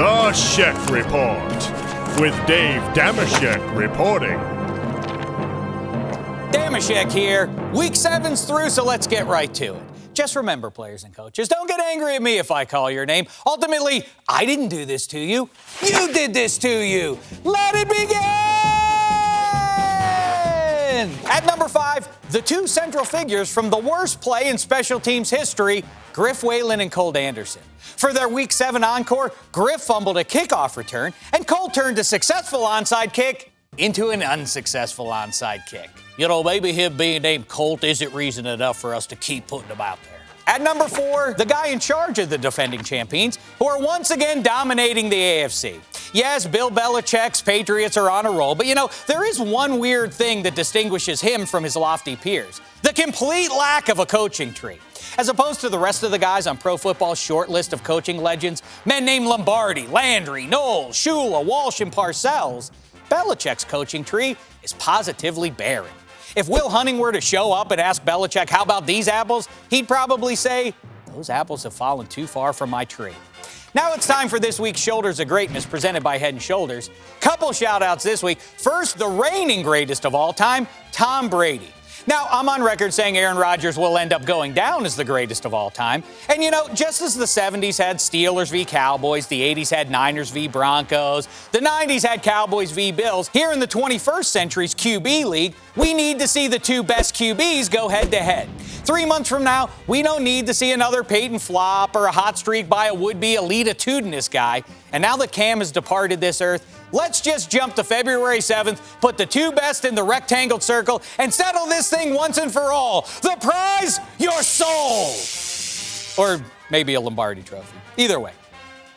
The Shek Report with Dave Dameshek reporting. Dameshek here. Week 7's through, so let's get right to it. Just remember, players and coaches, don't get angry at me if I call your name. Ultimately, I didn't do this to you. You did this to you. Let it begin! At number 5, the two central figures from the worst play in special teams history, Griff Whalen and Colt Anderson. For their Week 7 encore, Griff fumbled a kickoff return, and Colt turned a successful onside kick into an unsuccessful onside kick. You know, maybe him being named Colt isn't reason enough for us to keep putting him out there. At number 4, the guy in charge of the defending champions, who are once again dominating the AFC. Yes, Bill Belichick's Patriots are on a roll, but you know, there is one weird thing that distinguishes him from his lofty peers. The complete lack of a coaching tree. As opposed to the rest of the guys on Pro Football's short list of coaching legends, men named Lombardi, Landry, Knowles, Shula, Walsh, and Parcells, Belichick's coaching tree is positively barren. If Will Hunting were to show up and ask Belichick, how about these apples? He'd probably say, those apples have fallen too far from my tree. Now it's time for this week's Shoulders of Greatness presented by Head & Shoulders. Couple shout-outs this week. First, the reigning greatest of all time, Tom Brady. Now, I'm on record saying Aaron Rodgers will end up going down as the greatest of all time. And you know, just as the 70s had Steelers v. Cowboys, the 80s had Niners v. Broncos, the 90s had Cowboys v. Bills, here in the 21st century's QB League, we need to see the two best QBs go head-to-head. 3 months from now, we don't need to see another Peyton flop or a hot streak by a would-be elititudinous guy. And now that Cam has departed this earth, let's just jump to February 7th, put the two best in the rectangled circle, and settle this thing once and for all. The prize, your soul! Or maybe a Lombardi trophy. Either way.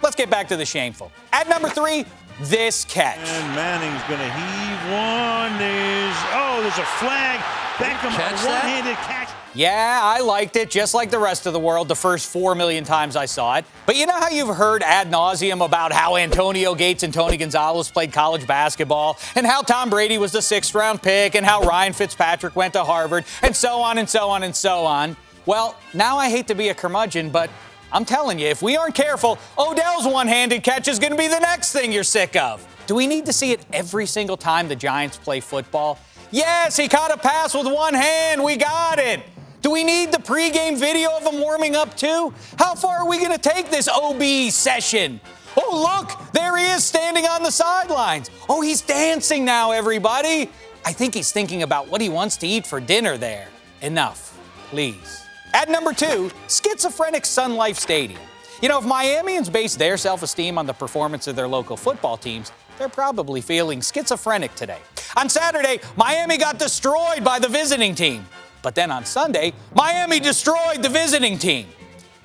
Let's get back to the shameful. At number 3, this catch. And Manning's going to heave one. There's a flag. Beckham, a one-handed catch. Yeah, I liked it, just like the rest of the world, the first 4 million times I saw it. But you know how you've heard ad nauseum about how Antonio Gates and Tony Gonzalez played college basketball, and how Tom Brady was the 6th-round pick, and how Ryan Fitzpatrick went to Harvard, and so on and so on and so on? Well, now I hate to be a curmudgeon, but I'm telling you, if we aren't careful, Odell's one-handed catch is going to be the next thing you're sick of. Do we need to see it every single time the Giants play football? Yes, he caught a pass with one hand. We got it. Do we need the pregame video of him warming up too? How far are we going to take this OB session? Oh, look, there he is standing on the sidelines. Oh, he's dancing now, everybody. I think he's thinking about what he wants to eat for dinner there. Enough, please. At number 2, schizophrenic Sun Life Stadium. You know, if Miamians base their self-esteem on the performance of their local football teams, they're probably feeling schizophrenic today. On Saturday, Miami got destroyed by the visiting team. But then on Sunday, Miami destroyed the visiting team.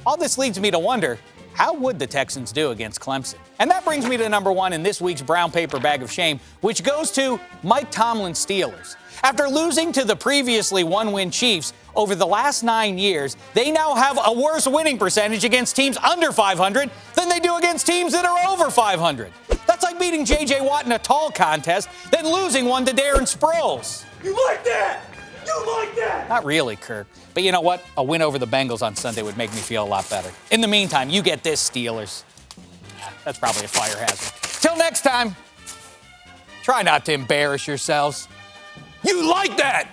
All this leads me to wonder, how would the Texans do against Clemson? And that brings me to number 1 in this week's brown paper bag of shame, which goes to Mike Tomlin's Steelers. After losing to the previously one-win Chiefs over the last 9 years, they now have a worse winning percentage against teams under 500 than they do against teams that are over 500. That's like beating J.J. Watt in a tall contest, then losing one to Darren Sproles. You like that? You like that? Not really, Kirk. But you know what? A win over the Bengals on Sunday would make me feel a lot better. In the meantime, you get this, Steelers. That's probably a fire hazard. Till next time, try not to embarrass yourselves. You like that?